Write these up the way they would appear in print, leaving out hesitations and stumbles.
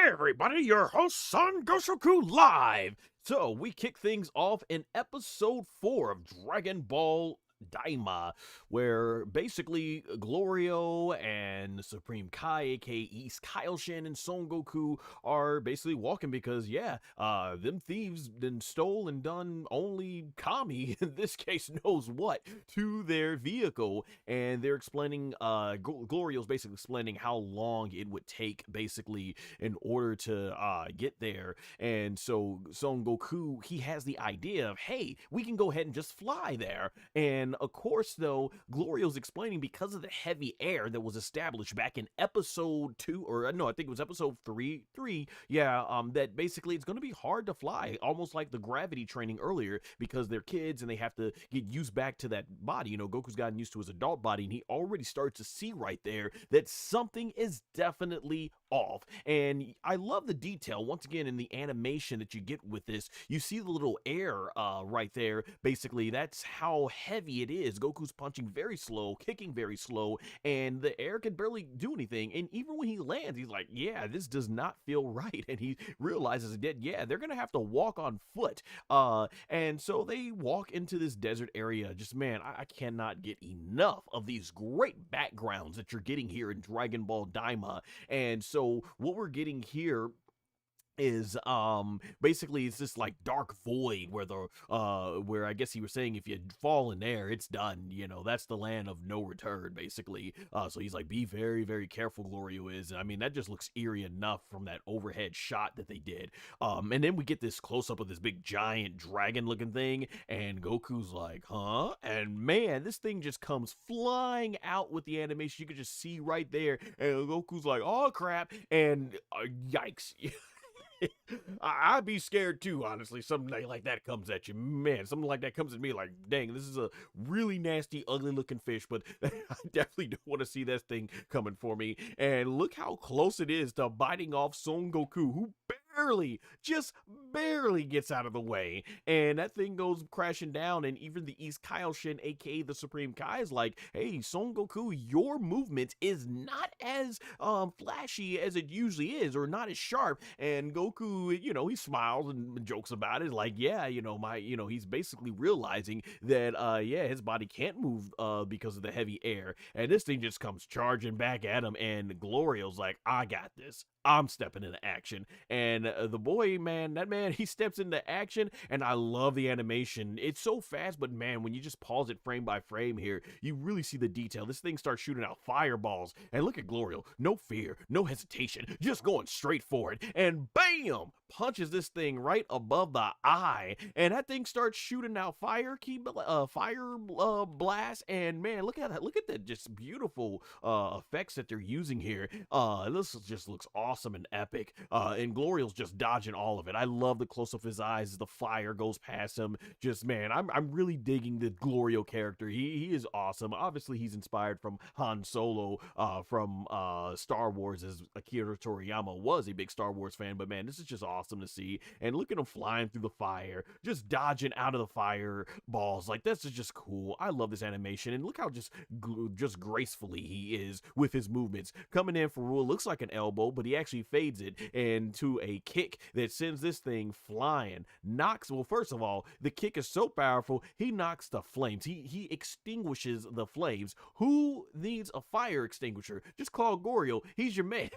Hey everybody, your host SonGoshuaku live! So, we kick things off in episode 4 of Dragon Ball DAIMA, where basically Glorio and Supreme Kai, aka East Kaioshin and Son Goku are basically walking because, them thieves then stole and done only Kami, in this case knows what, to their vehicle. And they're explaining, Glorio's basically explaining how long it would take, basically, in order to get there. And so Son Goku, he has the idea of, hey, we can go ahead and just fly there. And of course, though, Glorio's explaining because of the heavy air that was established back in episode 2, or no, I think it was episode 3, that basically it's going to be hard to fly, almost like the gravity training earlier, because they're kids and they have to get used back to that body. You know, Goku's gotten used to his adult body, and he already starts to see right there that something is definitely off. And I love the detail, once again, in the animation that you get with this. You see the little air right there. Basically, that's how heavy it is. Goku's punching very slow, kicking very slow, and the air can barely do anything. And even when he lands, he's like, yeah, this does not feel right. And he realizes that, yeah, they're going to have to walk on foot. And so they walk into this desert area. Just, man, I cannot get enough of these great backgrounds that you're getting here in Dragon Ball DAIMA. And so what we're getting here is basically it's this like dark void where the where I guess he was saying if you fall in there it's done, you know, that's the land of no return, basically. So he's like, be very, very careful, Glorio is. And I mean, that just looks eerie enough from that overhead shot that they did. And then we get this close-up of this big giant dragon looking thing, and Goku's like, huh? And man, this thing just comes flying out with the animation. You could just see right there, and Goku's like, oh crap, and yikes. I'd be scared too, honestly. Something like that comes at you, man. Something like that comes at me, like, dang, this is a really nasty, ugly-looking fish. But I definitely don't want to see this thing coming for me. And look how close it is to biting off Son Goku, who just barely gets out of the way, and that thing goes crashing down. And even the East Kaioshin, aka the Supreme Kai, is like, hey, Son Goku, your movement is not as flashy as it usually is, or not as sharp. And Goku, you know, he smiles and jokes about it, like, yeah, you know, he's basically realizing that his body can't move because of the heavy air. And this thing just comes charging back at him, and Glorio's like, I got this, I'm stepping into action. And the boy, man, that man, he steps into action, and I love the animation. It's so fast, but man, when you just pause it frame by frame here, you really see the detail. This thing starts shooting out fireballs, and look at Glorio, no fear, no hesitation, just going straight for it, and bam, punches this thing right above the eye, and that thing starts shooting out fire blast. And man, look at that just beautiful effects that they're using here. This just looks awesome and epic. And Glorio's just dodging all of it. I love the close up of his eyes as the fire goes past him. Just, man, I'm really digging the Glorio character. He is awesome. Obviously, he's inspired from Han Solo from Star Wars, as Akira Toriyama was a big Star Wars fan. But man, this is just awesome to see. And look at him flying through the fire, just dodging out of the fireballs. Like, this is just cool. I love this animation. And look how just gracefully he is with his movements, coming in for what looks like an elbow, but he actually fades it into a kick that sends this thing flying. Well, first of all, the kick is so powerful, he knocks the flames. He extinguishes the flames. Who needs a fire extinguisher? Just call Glorio. He's your man.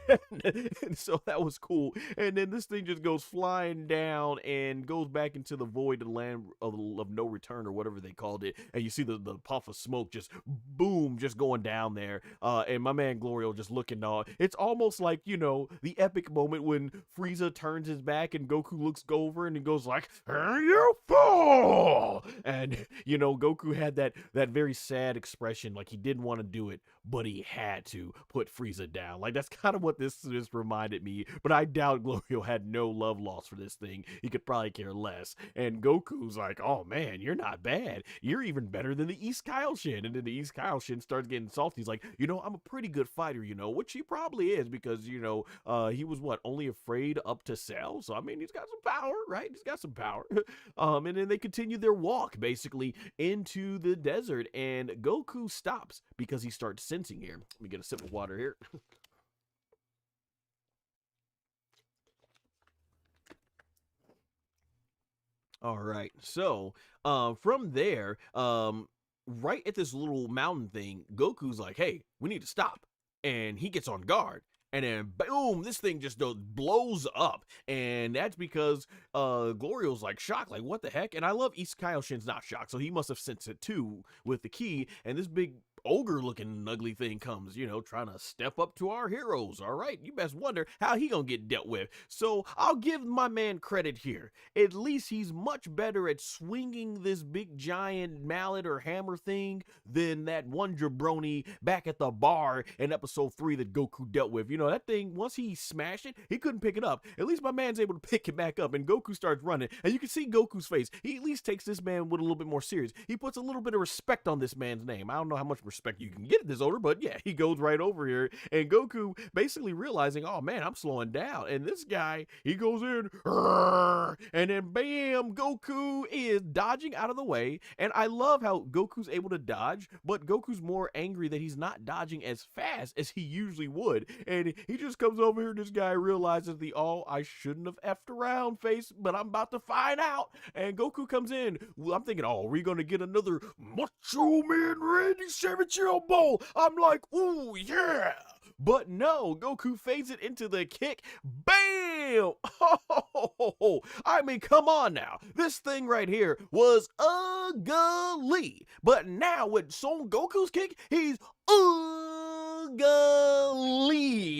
And so that was cool. And then this thing just goes flying down and goes back into the void, the land of no return, or whatever they called it. And you see the puff of smoke just boom, just going down there. And my man Glorio just looking on. It's almost like, you know, the epic moment when Frieza turns his back and Goku looks over and he goes like, you fool! And, you know, Goku had that very sad expression, like he didn't want to do it, but he had to put Frieza down. Like, that's kind of what this just reminded me. But I doubt Glorio had no love lost for this thing. He could probably care less. And Goku's like, oh man, you're not bad. You're even better than the East Kaioshin. And then the East Kaioshin starts getting salty. He's like, you know, I'm a pretty good fighter, you know, which he probably is, because, you know, he was only afraid up to Cell. So I mean, he's got some power, right? He's got some power. And then they continue their walk basically into the desert, and Goku stops because he starts sensing here. Let me get a sip of water here. All right. So, from there, right at this little mountain thing, Goku's like, "Hey, we need to stop," and he gets on guard. And then, boom! This thing just blows up, and that's because Glorio's like shocked, like what the heck? And I love East Kaioshin's not shocked, so he must have sensed it too with the key. And this big ogre-looking ugly thing comes, trying to step up to our heroes. All right, you best wonder how he gonna get dealt with. So I'll give my man credit here. At least he's much better at swinging this big giant mallet or hammer thing than that one jabroni back at the bar in episode 3 that Goku dealt with. That thing, once he smashed it, he couldn't pick it up. At least my man's able to pick it back up, and Goku starts running. And you can see Goku's face. He at least takes this man with a little bit more serious. He puts a little bit of respect on this man's name. I don't know how much respect you can get at this older, but yeah, he goes right over here. And Goku basically realizing, oh man, I'm slowing down. And this guy, he goes in, and then bam, Goku is dodging out of the way. And I love how Goku's able to dodge, but Goku's more angry that he's not dodging as fast as he usually would. And he just comes over here. This guy realizes I shouldn't have effed around face, but I'm about to find out. And Goku comes in. Well, I'm thinking, oh, are we going to get another Macho Man Randy Savage elbow? I'm like, ooh, yeah. But no, Goku fades it into the kick. Bam! Oh, I mean, come on now. This thing right here was ugly. But now with Son Goku's kick, he's ugly.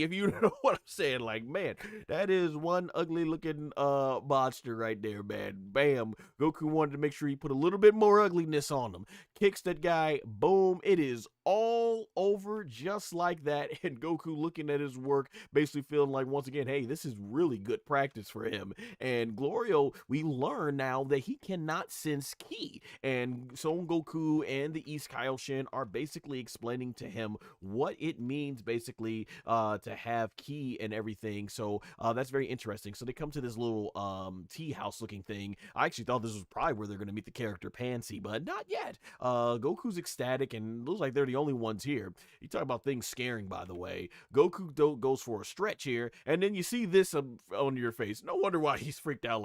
If you know what I'm saying. Like, man, that is one ugly looking monster right there, man. Bam. Goku wanted to make sure he put a little bit more ugliness on him. Kicks that guy. Boom. It is all over just like that. And Goku looking at his work, basically feeling like, once again, hey, this is really good practice for him. And Glorio, we learn now that he cannot sense ki. And Son Goku and the East Kaioshin are basically explaining to him what it means, basically, to have ki and everything. So that's very interesting. So they come to this little tea house looking thing. I actually thought this was probably where they're going to meet the character Panzy, but not yet. Goku's ecstatic, and looks like they're the only ones here. You talk about things scaring, by the way. Goku goes for a stretch here, and then you see this on your face. No wonder why he's freaked out.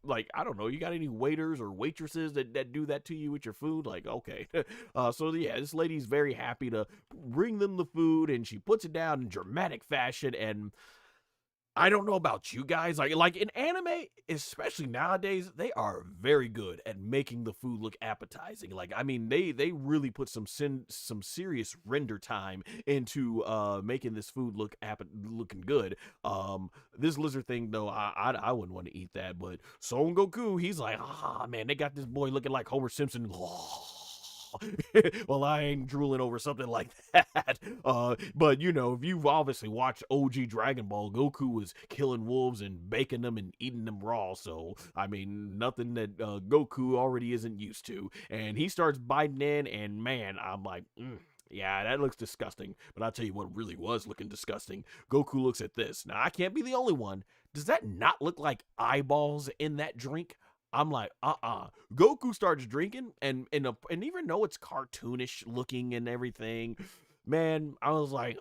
Like, I don't know, you got any waiters or waitresses that do that to you with your food? Like, okay. So yeah, this lady's very happy to bring them the food, and she puts it down in dramatic fashion. And I don't know about you guys, like in anime, especially nowadays, they are very good at making the food look appetizing. Like, I mean, they really put some serious render time into making this food looking good. This lizard thing though, I wouldn't want to eat that, but Son Goku, he's like, man, they got this boy looking like Homer Simpson. Well, I ain't drooling over something like that. But if you've obviously watched OG Dragon Ball, Goku was killing wolves and baking them and eating them raw. So, I mean, nothing that Goku already isn't used to. And he starts biting in, and man, I'm like, yeah, that looks disgusting. But I'll tell you what really was looking disgusting. Goku looks at this. Now, I can't be the only one. Does that not look like eyeballs in that drink? I'm like, Goku starts drinking, and even though it's cartoonish looking and everything, man, I was like,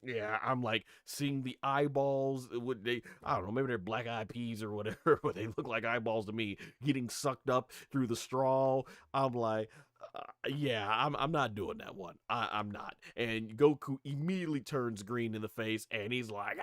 yeah, I'm like seeing the eyeballs. I don't know, maybe they're black eyed peas or whatever, but they look like eyeballs to me, getting sucked up through the straw. I'm like, yeah, I'm not doing that one. I'm not. And Goku immediately turns green in the face, and he's like,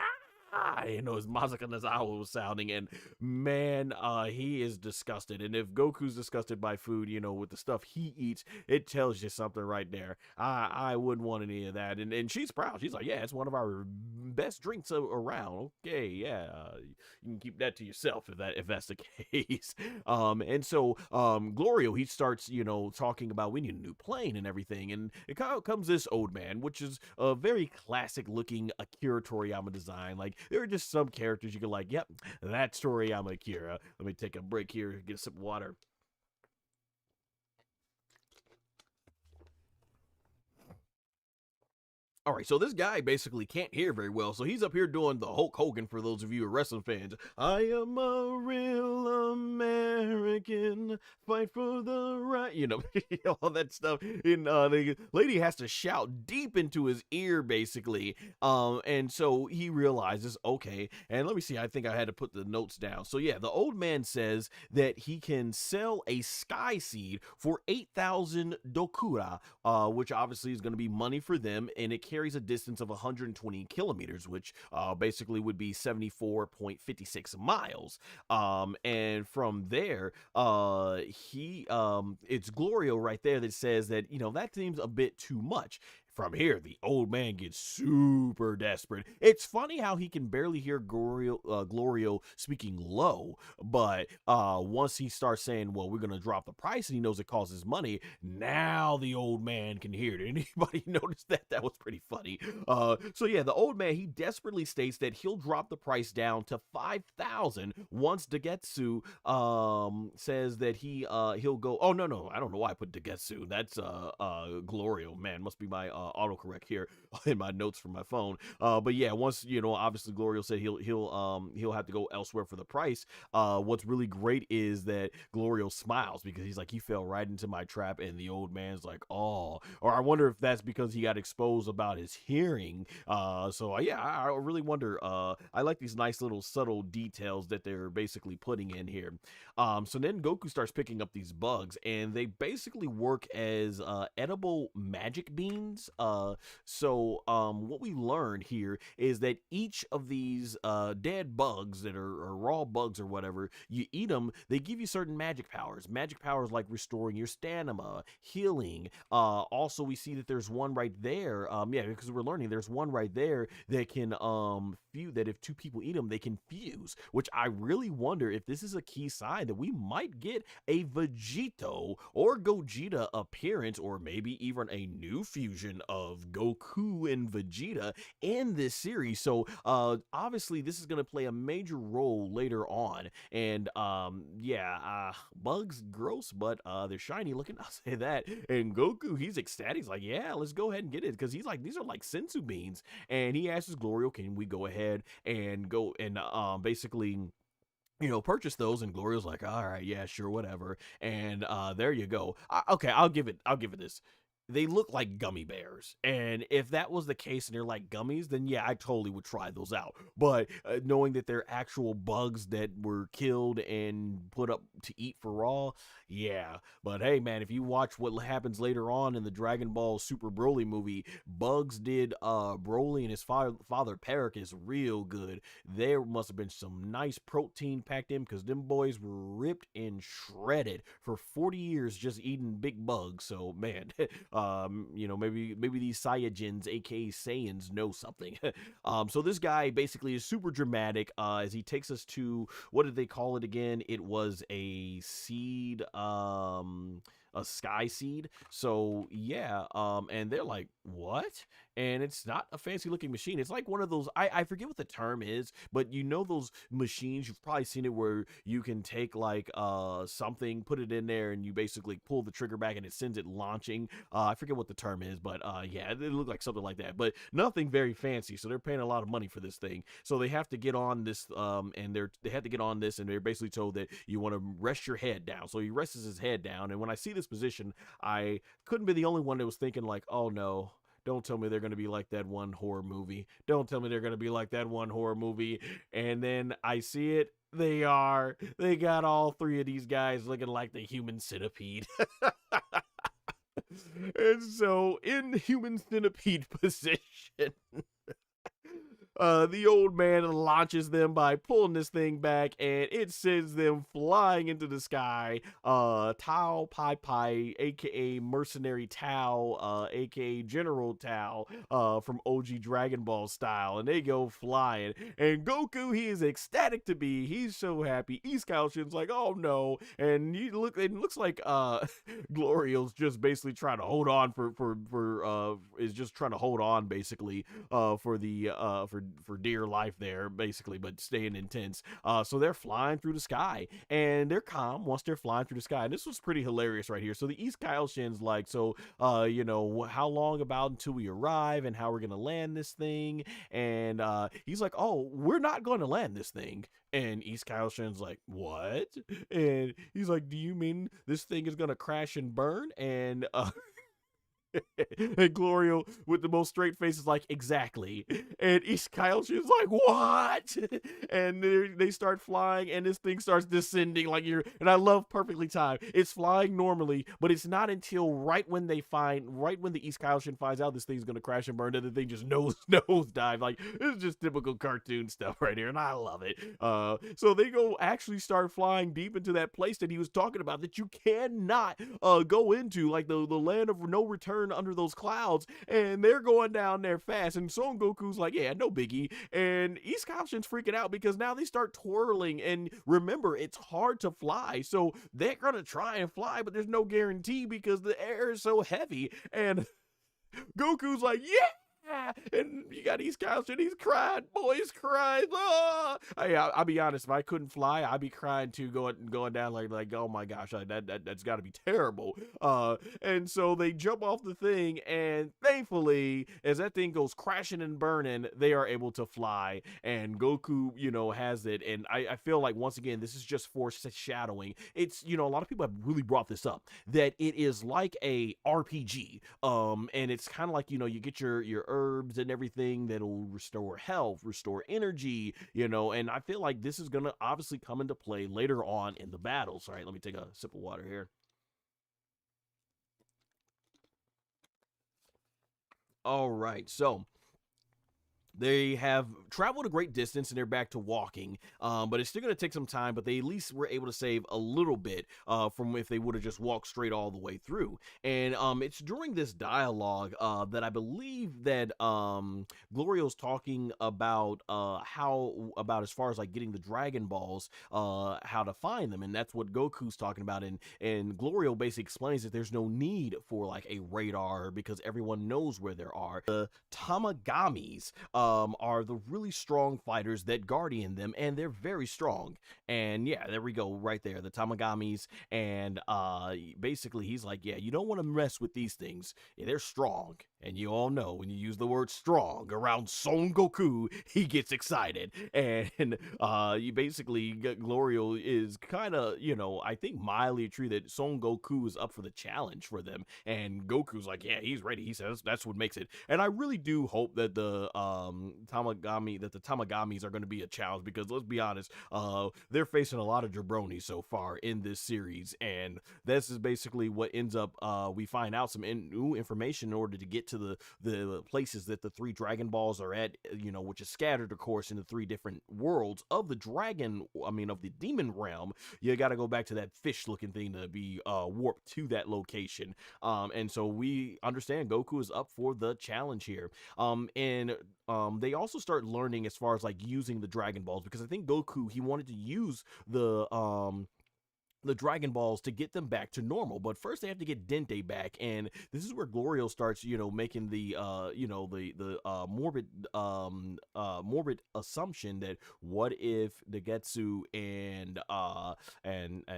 his Mazaka Nazawa was sounding, and man, he is disgusted. And if Goku's disgusted by food, with the stuff he eats, it tells you something right there. I wouldn't want any of that. And she's proud. She's like, yeah, it's one of our best drinks around. Okay, yeah, you can keep that to yourself if that's the case. And so Glorio, he starts, talking about we need a new plane and everything, and it comes this old man, which is a very classic looking Akira Toriyama design. Like, there are just some characters you can like, yep, that's Toriyama Akira. Let me take a break here, get a sip of water. All right, so this guy basically can't hear very well, so he's up here doing the Hulk Hogan for those of you who are wrestling fans. I am a real American, fight for the right, all that stuff. And the lady has to shout deep into his ear, basically. And so he realizes, okay, and let me see, I think I had to put the notes down. So yeah, the old man says that he can sell a sky seed for 8,000 dokura, which obviously is going to be money for them, and it carries a distance of 120 kilometers, which basically would be 74.56 miles. And from there, it's Glorio right there that says that, that seems a bit too much. From here, the old man gets super desperate. It's funny how he can barely hear Glorio speaking low, but once he starts saying, well, we're going to drop the price, and he knows it causes money, now the old man can hear it. Anybody notice that? That was pretty funny. So yeah, the old man, he desperately states that he'll drop the price down to 5,000 once Degesu says that he'll go. Oh, no, I don't know why I put Degesu. That's Glorio. Man, must be my autocorrect here in my notes from my phone. But yeah, once obviously Glorio said he'll have to go elsewhere for the price. What's really great is that Glorio smiles because he's like, he fell right into my trap, and the old man's like, oh, or I wonder if that's because he got exposed about his hearing. So yeah, I really wonder. I like these nice little subtle details that they're basically putting in here. So then Goku starts picking up these bugs, and they basically work as edible magic beans. So what we learned here is that each of these dead bugs that are raw bugs or whatever, you eat them, they give you certain magic powers. Magic powers like restoring your stamina, healing. Also, we see that there's one right there. Yeah, because we're learning there's one right there that can that if two people eat them, they can fuse. Which I really wonder if this is a key sign that we might get a Vegito or Gogeta appearance, or maybe even a new fusion of Goku and Vegeta in this series. So obviously this is going to play a major role later on. And yeah, bugs gross, but they're shiny looking, I'll say that. And Goku, he's ecstatic. He's like, yeah, let's go ahead and get it, because he's like, these are like sensu beans. And he asks Glorio, can we go ahead and go and basically purchase those? And Glorio's like, all right, yeah, sure, whatever. And there you go. Okay, I'll give it this. They look like gummy bears, and if that was the case and they're like gummies, then yeah, I totally would try those out. But knowing that they're actual bugs that were killed and put up to eat for raw, yeah. But hey, man, if you watch what happens later on in the Dragon Ball Super Broly movie, Bugs did Broly and his father Paragus real good. There must have been some nice protein packed in, because them boys were ripped and shredded for 40 years just eating big bugs. So man, maybe these Saiyajins, aka Saiyans, know something. So this guy basically is super dramatic as he takes us to, what did they call it again? It was a seed, a sky seed. So yeah, and they're like, what? And it's not a fancy looking machine. It's like one of those, I forget what the term is, but those machines, you've probably seen it, where you can take like something, put it in there, and you basically pull the trigger back and it sends it launching. I forget what the term is, but yeah, it looked like something like that, but nothing very fancy. So they're paying a lot of money for this thing. So they have to get on this, and they have to get on this, and they're basically told that you want to rest your head down. So he rests his head down, and when I see this position, I couldn't be the only one that was thinking like, oh no, don't tell me they're going to be like that one horror movie. Don't tell me they're going to be like that one horror movie. And then I see it. They are. They got all three of these guys looking like the human centipede. And so in human centipede position, the old man launches them by pulling this thing back, and it sends them flying into the sky. Tao Pai Pai, aka Mercenary Tao, aka General Tao, from OG Dragon Ball style, and they go flying. And Goku, he is ecstatic to be. He's so happy. Kaioshin's like, oh no, and it looks like Glorio's just basically trying to hold on for is just trying to hold on basically for for dear life there, basically, but staying intense. So they're flying through the sky, and they're calm once they're flying through the sky. And this was pretty hilarious right here. So the East Kaioshin's like, so how long about until we arrive, and how we're gonna land this thing? And he's like, oh, we're not going to land this thing. And East Kaioshin's like, what? And he's like, do you mean this thing is gonna crash and burn? And and Glorio with the most straight face is like, exactly. And East Kaioshin is like, what? And they start flying, and this thing starts descending like and I love perfectly timed. It's flying normally, but it's not until right when the East Kaioshin finds out this thing's gonna crash and burn that the thing just nose dive. Like, it's just typical cartoon stuff right here, and I love it. So they actually start flying deep into that place that he was talking about that you cannot go into, like the land of no return under those clouds, and they're going down there fast, and Son Goku's like, yeah, no biggie. And East Kaioshin's freaking out because now they start twirling, and remember, it's hard to fly, so they're gonna try and fly, but there's no guarantee because the air is so heavy. And Goku's like, yeah. And you got East Kaioshin, he's crying, boys crying. Ah! I'll be honest, if I couldn't fly, I'd be crying too, going down like oh my gosh, that's got to be terrible. And so they jump off the thing, and thankfully, as that thing goes crashing and burning, they are able to fly, and Goku, has it. And I feel like, once again, this is just foreshadowing. It's, a lot of people have really brought this up, that it is like a RPG, and it's kind of like, you get your herbs and everything that'll restore health, restore energy, and I feel like this is gonna obviously come into play later on in the battles. All right, let me take a sip of water here. All right, so they have traveled a great distance, and they're back to walking, but it's still going to take some time, but they at least were able to save a little bit from if they would have just walked straight all the way through. And it's during this dialogue that I believe that Glorio's talking about about as far as like getting the Dragon Balls, how to find them, and that's what Goku's talking about. And Glorio basically explains that there's no need for like a radar because everyone knows where there are. The Tamagamis are the really strong fighters that guardian them, and they're very strong. And yeah, there we go, right there, the Tamagamis. And basically he's like, yeah, you don't want to mess with these things. Yeah, they're strong, and you all know when you use the word strong around Son Goku, he gets excited. And you basically, Glorio is kind of, I think mildly true that Son Goku is up for the challenge for them, and Goku's like, yeah, he's ready. He says that's what makes it. And I really do hope that the Tamagamis are going to be a challenge, because let's be honest, they're facing a lot of jabronis so far in this series, and this is basically what ends up, we find out some new information in order to get to the places that the 3 Dragon Balls are at, which is scattered, of course, in the 3 different worlds of the of the demon realm. You got to go back to that fish looking thing to be warped to that location. And so we understand Goku is up for the challenge here. And they also start learning as far as like using the Dragon Balls, because I think Goku, he wanted to use the Dragon Balls to get them back to normal, but first they have to get Dente back. And this is where Glorio starts, making the morbid assumption that what if Degesu and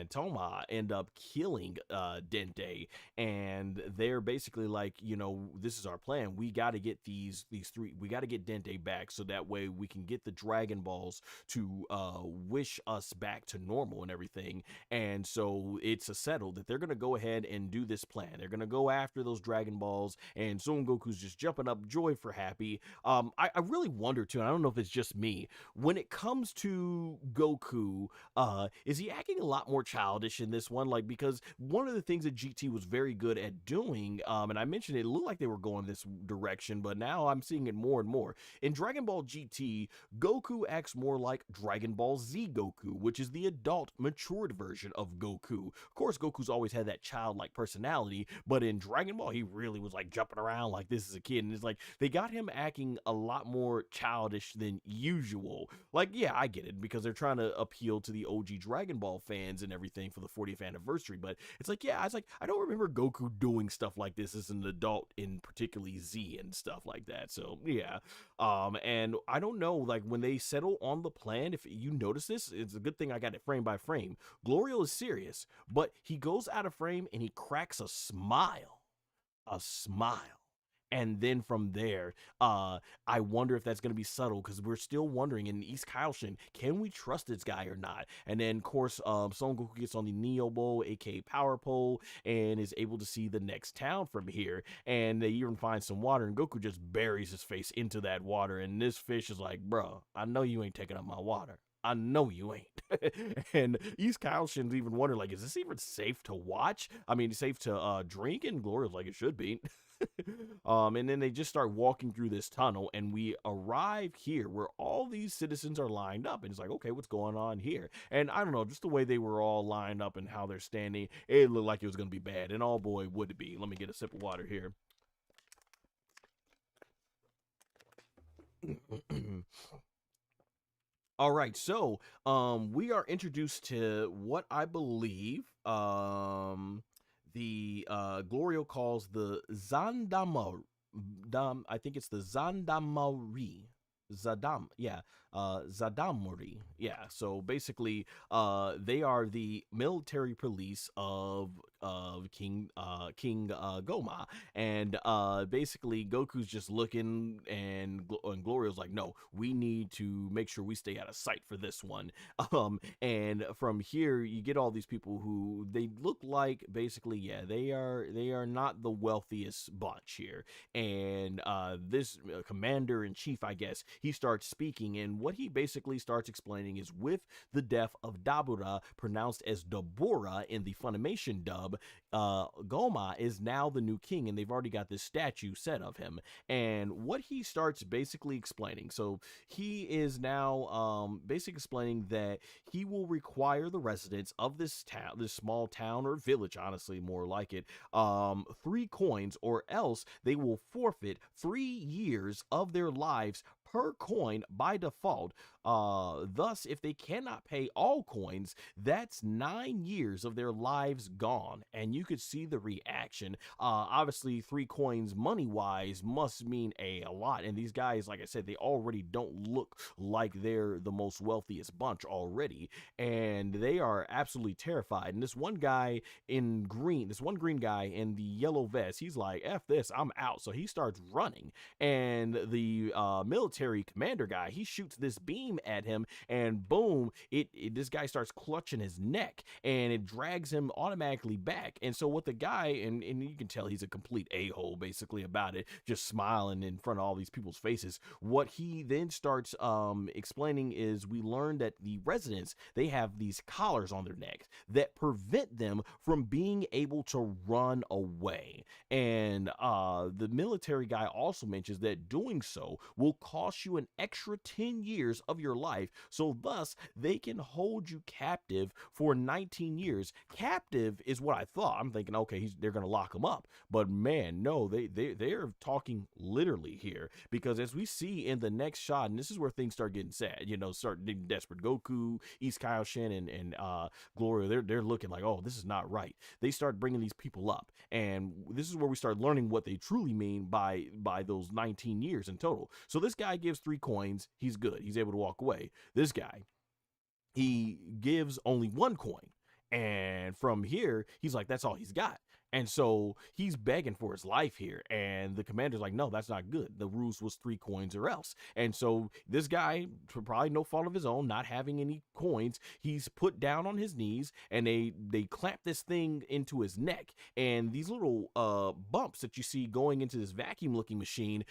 Toma end up killing Dente, and they're basically like, this is our plan. We got to get these 3. We got to get Dente back, so that way we can get the Dragon Balls to wish us back to normal and everything. And so it's a settle that they're going to go ahead and do this plan. They're going to go after those Dragon Balls, and Son Goku's just jumping up joy for happy. I really wonder too, and I don't know if it's just me, when it comes to Goku, is he acting a lot more childish in this one? Like, because one of the things that GT was very good at doing, and I mentioned it looked like they were going this direction, but now I'm seeing it more and more. In Dragon Ball GT, Goku acts more like Dragon Ball Z Goku, which is the adult, matured version of Goku. Of course, Goku's always had that childlike personality, but in Dragon Ball, he really was like jumping around like this as a kid. And it's like they got him acting a lot more childish than usual. Like, yeah, I get it because they're trying to appeal to the OG Dragon Ball fans and everything for the 40th anniversary. But it's like, yeah, I don't remember Goku doing stuff like this as an adult, in particularly Z and stuff like that. So yeah, and I don't know, like when they settle on the plan, if you notice this, it's a good thing I got it frame by frame. Glorio is serious, but he goes out of frame and he cracks a smile. And then from there, I wonder if that's going to be subtle because we're still wondering in East Kaioshin, can we trust this guy or not? And then, of course, Son Goku gets on the Neo Bowl, aka Power Pole, and is able to see the next town from here. And they even find some water, and Goku just buries his face into that water. And this fish is like, bro, I know you ain't taking up my water. I know you ain't. And East Kaioshin's even wonder, like, is this even safe to watch? I mean, safe to drink? And Gloria's like, it should be. And then they just start walking through this tunnel, and we arrive here where all these citizens are lined up, and it's like, okay, what's going on here? And I don't know, just the way they were all lined up and how they're standing, it looked like it was going to be bad, and oh boy, would it be. Let me get a sip of water here. All right, so we are introduced to what I believe the Glorio calls the Zandamar. I think it's the Zandamari. Zadamori. Yeah, so basically, they are the military police of King Gomah, and basically Goku's just looking, and Glorio's like, no, we need to make sure we stay out of sight for this one. And from here you get all these people who they look like basically, yeah, they are not the wealthiest bunch here, and this commander in chief, I guess, he starts speaking, and what he basically starts explaining is with the death of Dabura, pronounced as Dabura in the Funimation dub, Gomah is now the new king, and they've already got this statue set of him. And what he starts basically explaining, so he is now basically explaining that he will require the residents of this town, this small town or village, honestly, more like it, 3 coins, or else they will forfeit 3 years of their lives per coin by default. Thus, if they cannot pay all coins, that's 9 years of their lives gone. And you could see the reaction. Obviously, 3 coins money-wise must mean a lot. And these guys, like I said, they already don't look like they're the most wealthiest bunch already. And they are absolutely terrified. And this one guy in green, this one green guy in the yellow vest, he's like, F this, I'm out. So he starts running. And the military commander guy, he shoots this beam at him, and boom, this guy starts clutching his neck, and it drags him automatically back. And so what the guy, and you can tell he's a complete a-hole basically about it, just smiling in front of all these people's faces. What he then starts explaining is, we learn that the residents, they have these collars on their necks that prevent them from being able to run away. And the military guy also mentions that doing so will cost you an extra 10 years of your life, so thus they can hold you captive for 19 years. Captive is what I thought. I'm thinking, okay, they're gonna lock him up, but man, no, they're talking literally here, because as we see in the next shot, and this is where things start getting sad, start getting desperate. Goku, East Kaioshin, and Glorio, they're looking like, oh, this is not right. They start bringing these people up, and this is where we start learning what they truly mean by those 19 years in total. So this guy gives 3 coins, he's good, he's able to walk away. This guy, he gives only 1 coin, and from here he's like, that's all he's got. And so he's begging for his life here, and the commander's like, no, that's not good. The rules was 3 coins or else. And so this guy, for probably no fault of his own, not having any coins, he's put down on his knees, and they clamp this thing into his neck, and these little bumps that you see going into this vacuum looking machine,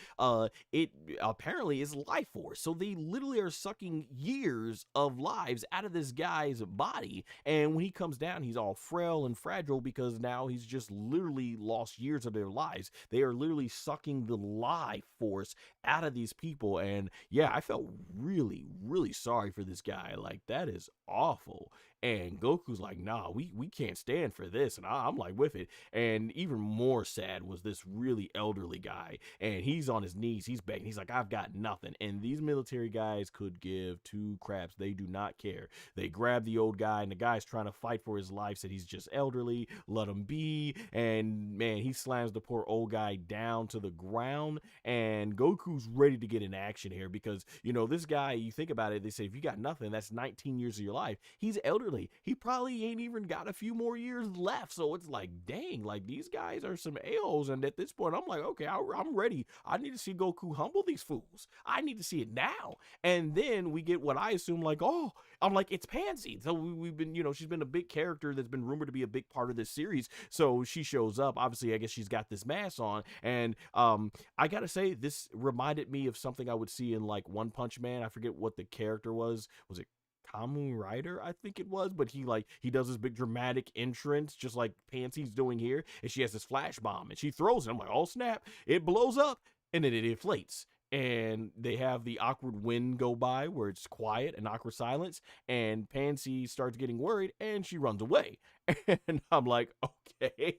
it apparently is life force. So they literally are sucking years of lives out of this guy's body, and when he comes down, he's all frail and fragile because now he's just literally lost years of their lives. They are literally sucking the life force out of these people. And yeah, I felt really, really sorry for this guy. Like, that is awful. And Goku's like, nah, we can't stand for this. And I'm like with it. And even more sad was this really elderly guy. And he's on his knees, he's begging. He's like, I've got nothing. And these military guys could give two craps. They do not care. They grab the old guy, and the guy's trying to fight for his life, said he's just elderly, let him be. And man, he slams the poor old guy down to the ground. And Goku's ready to get in action here because, you know, this guy, you think about it, they say if you got nothing, that's 19 years of your life. He's elderly. He probably ain't even got a few more years left. So it's like, dang, like these guys are some a-holes. And at this point, I'm like, okay, I'm ready. I need to see Goku humble these fools. I need to see it now. And then we get what I assume, like, oh, I'm like, it's Panzy. So we've been, you know, she's been a big character that's been rumored to be a big part of this series. So she shows up. Obviously, I guess she's got this mask on. And I gotta say, this reminded me of something I would see in like One Punch Man. I forget what the character was. Was it Kamen Rider, I think it was, but he does this big dramatic entrance just like Pansy's doing here, and she has this flash bomb and she throws it. I'm like, oh snap, it blows up and then it inflates. And they have the awkward wind go by where it's quiet and awkward silence, and Pansy starts getting worried and she runs away. And I'm like, okay.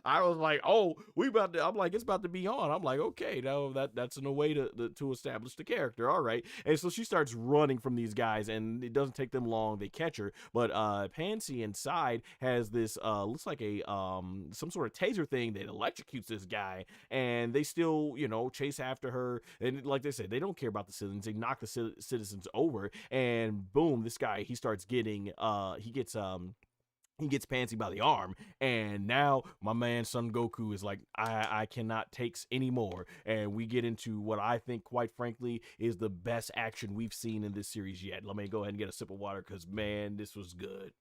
I was like, oh, I'm like, it's about to be on. I'm like, okay, now that's in a way to establish the character. All right. And so she starts running from these guys, and it doesn't take them long. They catch her. But Pansy inside has this looks like a some sort of taser thing that electrocutes this guy, and they still, you know, chase after her. And like they said, they don't care about the citizens. They knock the citizens over, and boom, this guy, he starts getting he gets Pansy by the arm, and now my man Son Goku is like, I cannot take anymore. And we get into what I think, quite frankly, is the best action we've seen in this series yet. Let me go ahead and get a sip of water because, man, this was good.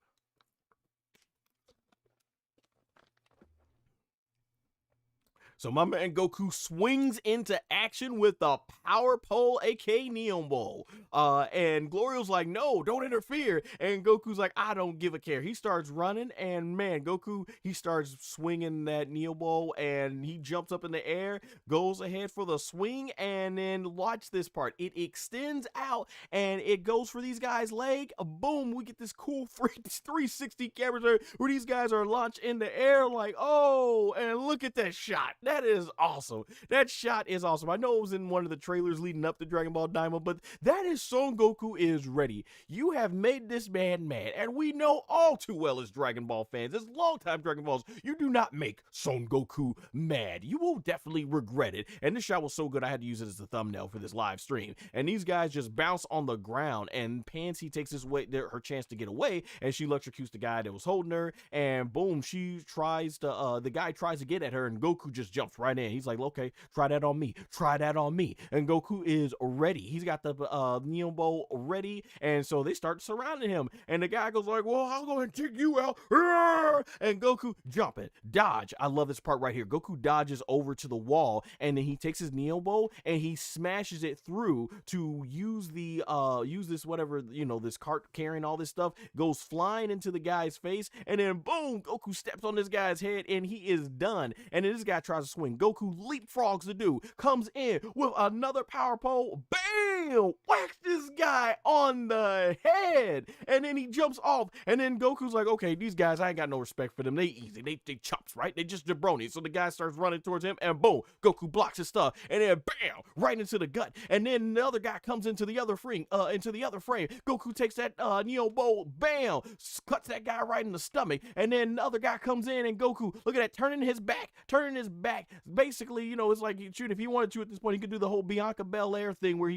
So my man Goku swings into action with the power pole, aka Neon Ball. And Glorio's like, no, don't interfere. And Goku's like, I don't give a care. He starts running, and man, Goku, he starts swinging that Neon Ball, and he jumps up in the air, goes ahead for the swing, and then watch this part. It extends out, and it goes for these guys' leg. Boom, we get this cool 360 camera where these guys are launched in the air like, oh, and look at that shot. That is awesome. That shot is awesome. I know it was in one of the trailers leading up to Dragon Ball DAIMA, but that is Son Goku is ready. You have made this man mad, and we know all too well as Dragon Ball fans, as longtime Dragon Balls, you do not make Son Goku mad. You will definitely regret it. And this shot was so good, I had to use it as a thumbnail for this live stream. And these guys just bounce on the ground, and Pansy takes her chance to get away, and she electrocutes the guy that was holding her, and boom, she tries to, the guy tries to get at her, and Goku just jumps right in. He's like, okay, try that on me. Try that on me. And Goku is ready. He's got the Neon Ball ready. And so they start surrounding him. And the guy goes like, well, I'll go and take you out. And Goku jumping, dodge. I love this part right here. Goku dodges over to the wall, and then he takes his Neon Ball and he smashes it through to use the use this whatever, you know, this cart carrying all this stuff, goes flying into the guy's face, and then boom, Goku steps on this guy's head and he is done. And then this guy tries to swing. Goku leapfrogs the dude, comes in with another power pole, bam, whacks this guy on the head, and then he jumps off. And then Goku's like, okay, these guys, I ain't got no respect for them. They easy, they chops, right? They just jabroni. So the guy starts running towards him, and boom, Goku blocks his stuff, and then bam, right into the gut. And then the other guy comes into the other frame. Goku takes that Neo Bowl, bam, cuts that guy right in the stomach. And then the other guy comes in, and Goku, look at that, turning his back. Basically, you know, it's like, shoot, if he wanted to at this point, he could do the whole Bianca Belair thing where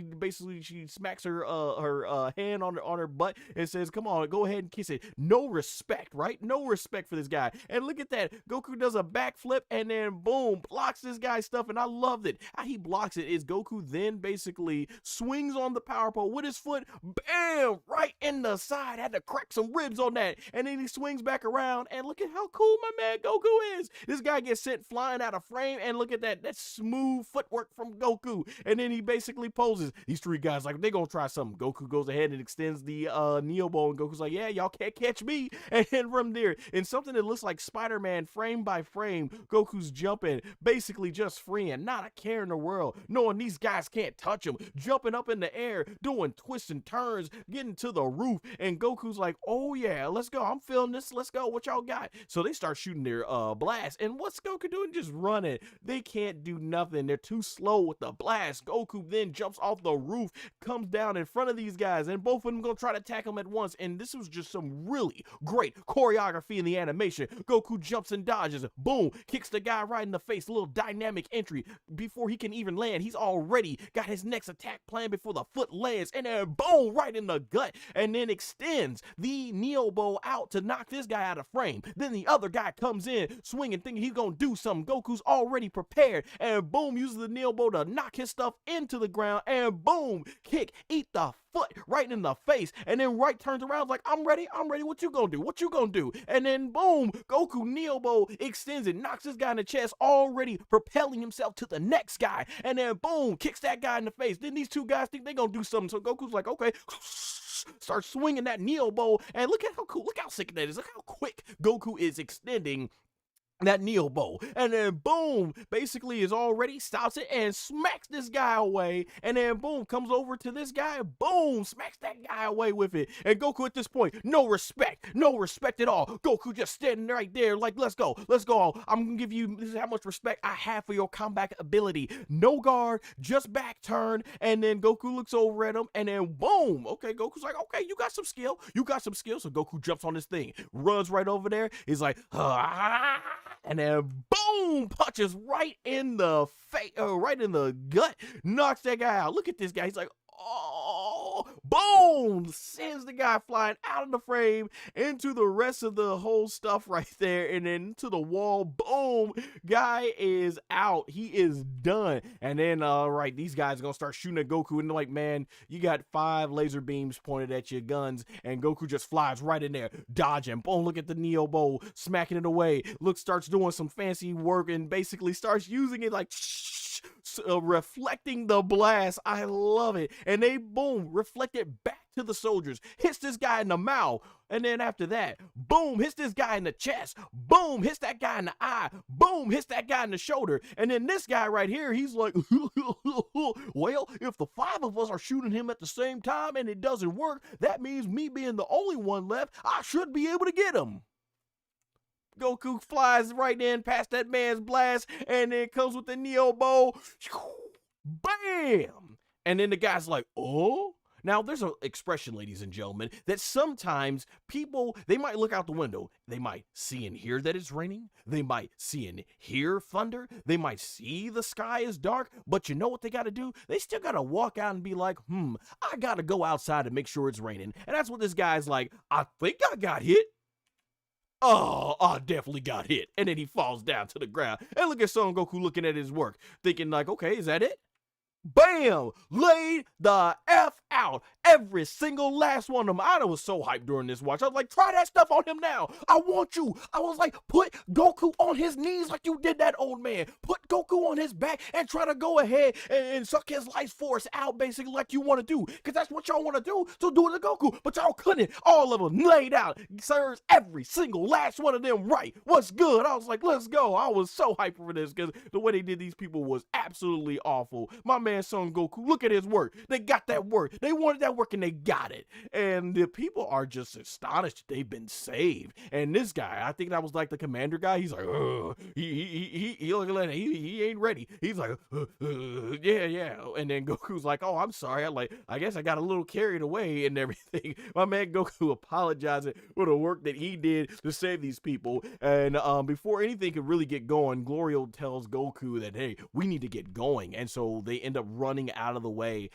she smacks her hand on her butt and says, come on, go ahead and kiss it. No respect, right? No respect for this guy. And look at that, Goku does a backflip and then boom, blocks this guy's stuff. And I loved it. How he blocks it is Goku then basically swings on the power pole with his foot, bam, right in the side. Had to crack some ribs on that. And then he swings back around, and look at how cool my man Goku is. This guy gets sent flying out of frame, and look at that smooth footwork from Goku. And then he basically poses. these three guys like, they gonna try something. Goku goes ahead and extends the Neo Bow, and Goku's like, yeah, y'all can't catch me. And then from there, in something that looks like Spider-Man frame by frame, Goku's jumping, basically just freeing, not a care in the world, knowing these guys can't touch him, jumping up in the air, doing twists and turns, getting to the roof, and Goku's like, oh yeah, let's go, I'm feeling this, let's go, what y'all got? So they start shooting their blast, and what's Goku doing? Just running. They can't do nothing, they're too slow with the blast. Goku then jumps off the roof, comes down in front of these guys, and both of them gonna try to attack him at once, and this was just some really great choreography in the animation. Goku jumps and dodges, boom, kicks the guy right in the face, a little dynamic entry. Before he can even land, he's already got his next attack planned before the foot lands, and then boom, right in the gut, and then extends the Neo Bow out to knock this guy out of frame. Then the other guy comes in, swinging, thinking he's gonna do something. Goku's already prepared, and boom, uses the Neo Bow to knock his stuff into the ground, and boom, kick, eat the foot right in the face, and then right turns around like, I'm ready, what you gonna do, what you gonna do? And then boom, Goku Neo Bow extends it, knocks this guy in the chest, already propelling himself to the next guy, and then boom, kicks that guy in the face. Then these two guys think they gonna do something, so Goku's like, okay, starts swinging that Neo Bow, and look at how cool, look how sick that is, look how quick Goku is extending that Neo Bow, and then boom, basically is already stops it and smacks this guy away, and then boom, comes over to this guy, boom, smacks that guy away with it. And Goku at this point, no respect at all. Goku just standing right there like, let's go, I'm gonna give you, this is how much respect I have for your combat ability. No guard, just back turn, and then Goku looks over at him, and then boom, okay, Goku's like, okay, you got some skill, so Goku jumps on this thing, runs right over there, he's like, and then boom, punches right in the face, right in the gut, knocks that guy out. Look at this guy, he's like, oh, boom, sends the guy flying out of the frame into the rest of the whole stuff right there, and then to the wall, boom, guy is out, he is done. And then right, these guys are gonna start shooting at Goku, and they're like, man, you got 5 laser beams pointed at your guns, and Goku just flies right in there, dodging, boom, look at the Neo Bow, smacking it away, look, starts doing some fancy work, and basically starts using it like reflecting the blast. I love it. And they boom, reflect it back to the soldiers, hits this guy in the mouth, and then after that, boom, hits this guy in the chest, boom, hits that guy in the eye, boom, hits that guy in the shoulder. And then this guy right here, he's like, well, if the 5 of us are shooting him at the same time and it doesn't work, that means me being the only one left, I should be able to get him. Goku flies right in past that man's blast, and then comes with the Neo Bow, bam! And then the guy's like, oh? Now, there's an expression, ladies and gentlemen, that sometimes people, they might look out the window, they might see and hear that it's raining, they might see and hear thunder, they might see the sky is dark, but you know what they gotta do? They still gotta walk out and be like, I gotta go outside and make sure it's raining. And that's what this guy's like, I think I got hit. Oh, I definitely got hit. And then he falls down to the ground. And look at Son Goku looking at his work, thinking like, okay, is that it? Bam! Laid the F out. Every single last one of them. I was so hyped during this watch. I was like, try that stuff on him now. I want you. I was like, put Goku on his knees like you did that old man. Put Goku on his back and try to go ahead and suck his life force out basically like you want to do. Because that's what y'all want to do. So do it to Goku. But y'all couldn't. All of them laid out. Serves every single last one of them right. What's good? I was like, let's go. I was so hyped for this because the way they did these people was absolutely awful. My man Son Goku, look at his work. They got that work. They wanted that work and they got it. And the people are just astonished they've been saved. And this guy, I think that was like the commander guy. He's like, he ain't ready. He's like, yeah. And then Goku's like, oh, I'm sorry. I guess I got a little carried away and everything. My man Goku apologizing for the work that he did to save these people. And before anything could really get going, Glorio tells Goku that, hey, we need to get going. And so they end up running out of the way.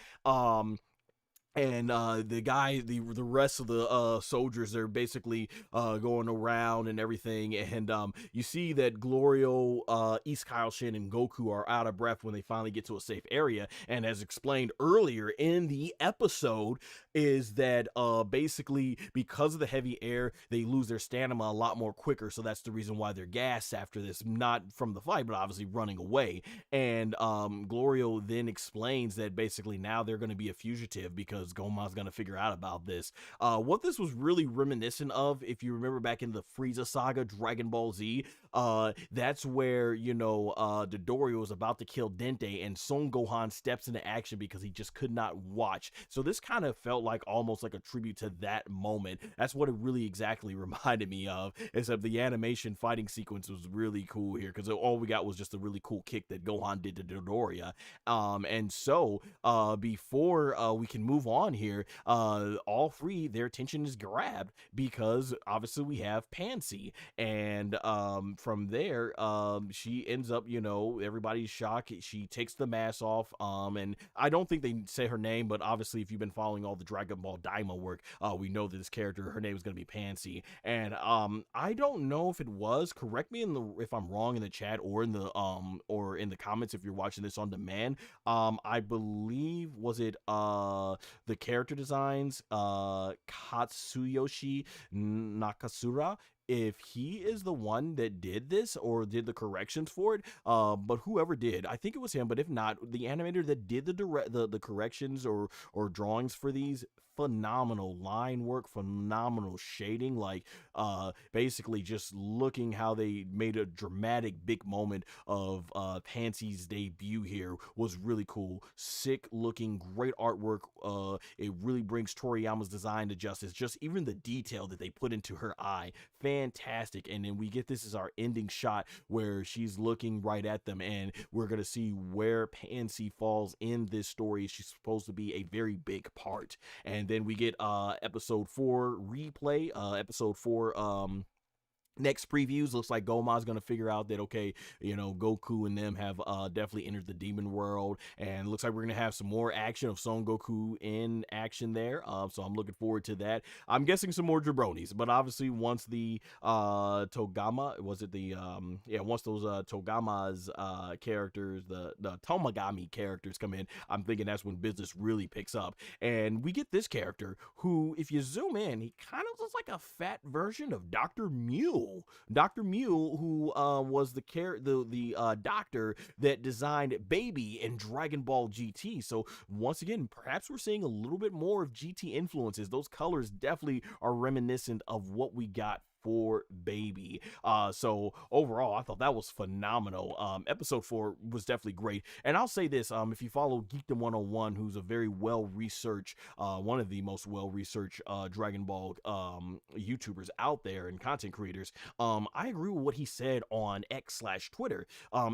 and the rest of the soldiers, they're basically going around and everything, and you see that Glorio, East Kaioshin, and Goku are out of breath when they finally get to a safe area. And as explained earlier in the episode, is that basically because of the heavy air, they lose their stamina a lot more quicker, so that's the reason why they're gassed after this, not from the fight but obviously running away. And Glorio then explains that basically now they're going to be a fugitive because Gomah's going to figure out about this. What this was really reminiscent of, if you remember back in the Frieza saga, Dragon Ball Z, that's where, Dodorio was about to kill Dente and Son Gohan steps into action because he just could not watch. So this kind of felt like almost like a tribute to that moment. That's what it really exactly reminded me of, except the animation fighting sequence was really cool here because all we got was just a really cool kick that Gohan did to Dodoria. And so before we can move on here, all three, their attention is grabbed because obviously we have Panzy. And from there, she ends up, everybody's shocked. She takes the mask off. And I don't think they say her name, but obviously if you've been following all the Dragon Ball Daima work, we know that this character, her name is going to be Panzy. And I don't know if it was, correct me if I'm wrong in the chat or in the comments if you're watching this on demand. I believe, was it the character designs, Katsuyoshi Nakasura, if he is the one that did this or did the corrections for it, but whoever did, I think it was him. But if not, the animator that did the corrections or drawings for these, phenomenal line work, phenomenal shading, like basically just looking how they made a dramatic big moment of Pansy's debut here was really cool. Sick looking, great artwork. It really brings Toriyama's design to justice. Just even the detail that they put into her eye, fantastic. And then we get this as our ending shot where she's looking right at them, and we're gonna see where Panzy falls in this story. She's supposed to be a very big part. And then we get episode 4 replay, episode 4 next previews. Looks like Gomah's gonna figure out that, okay, Goku and them have definitely entered the demon world, and looks like we're gonna have some more action of Son Goku in action there. So I'm looking forward to that. I'm guessing some more jabronis, but obviously once the Togama, was it the once those Togama's characters, the Tamagami characters come in, I'm thinking that's when business really picks up. And we get this character who, if you zoom in, he kind of looks like a fat version of Dr. Mule. Dr. Mule, who was the doctor that designed Baby in Dragon Ball GT. So once again, perhaps we're seeing a little bit more of GT influences. Those colors definitely are reminiscent of what we got for Baby. So overall, I thought that was phenomenal. Episode 4 was definitely great. And I'll say this, if you follow Geekdom 101, who's a very well-researched, one of the most well-researched Dragon Ball YouTubers out there and content creators, I agree with what he said on X/Twitter.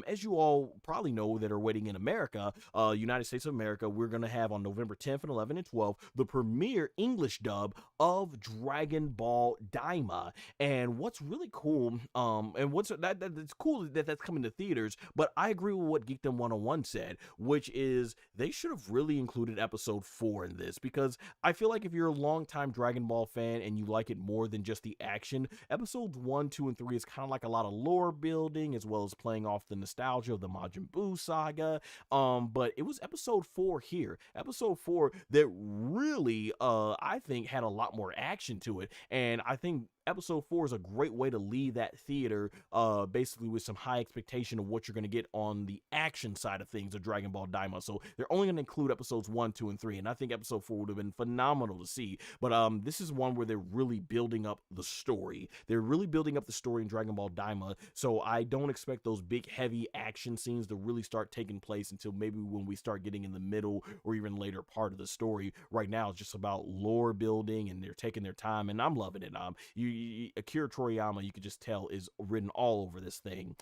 As you all probably know that are waiting in America, United States of America, we're going to have on November 10th and 11th and 12th, the premiere English dub of Dragon Ball Daima. And what's really cool, and that's cool that that's coming to theaters, but I agree with what Geekdom 101 said, which is they should have really included episode 4 in this, because I feel like if you're a longtime Dragon Ball fan and you like it more than just the action, episodes 1, 2, and 3 is kind of like a lot of lore building, as well as playing off the nostalgia of the Majin Buu saga. But it was episode 4 here, episode 4, that really, I think, had a lot more action to it. And I think episode 4 is a great way to leave that theater basically with some high expectation of what you're going to get on the action side of things of Dragon Ball Daima. So they're only going to include episodes 1, 2, and 3, and I think episode 4 would have been phenomenal to see. But this is one where they're really building up the story. They're really building up the story in Dragon Ball Daima, so I don't expect those big heavy action scenes to really start taking place until maybe when we start getting in the middle or even later part of the story. Right now it's just about lore building, and they're taking their time, and I'm loving it. Akira Toriyama, you could just tell, is written all over this thing.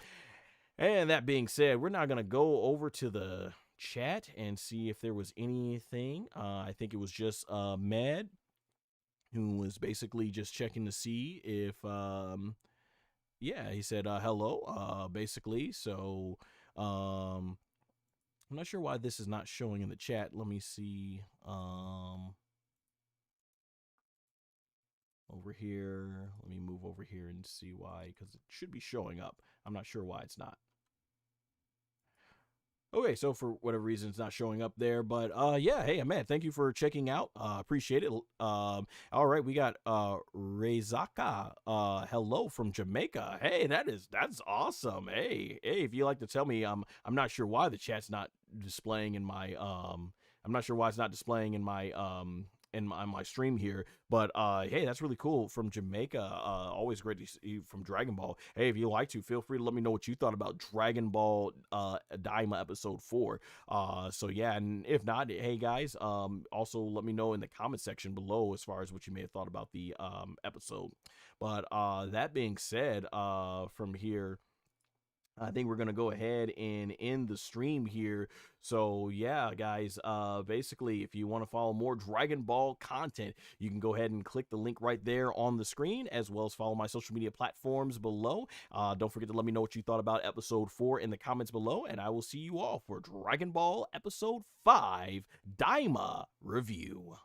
And that being said, we're now going to go over to the chat and see if there was anything. I think it was just Med, who was basically just checking to see if, yeah, he said hello, basically. So I'm not sure why this is not showing in the chat. Let me see. over here. Let me move over here and see why, because it should be showing up. I'm not sure why it's not. Okay, so for whatever reason, it's not showing up there, but yeah, hey, man, thank you for checking out. Appreciate it. All right, we got Rezaka. Hello from Jamaica. Hey, that's awesome. Hey, if you like to tell me, I'm not sure why the chat's not displaying in my I'm not sure why it's not displaying in my stream here, but hey, that's really cool from Jamaica. Always great to see you from Dragon Ball. Hey, if you like to, feel free to let me know what you thought about Dragon Ball Daima episode 4. So yeah, and if not, hey guys, also let me know in the comment section below as far as what you may have thought about the episode. But that being said, from here, I think we're gonna go ahead and end the stream here. So yeah, guys, basically, if you want to follow more Dragon Ball content, you can go ahead and click the link right there on the screen, as well as follow my social media platforms below. Don't forget to let me know what you thought about episode 4 in the comments below, and I will see you all for Dragon Ball episode 5 Daima review.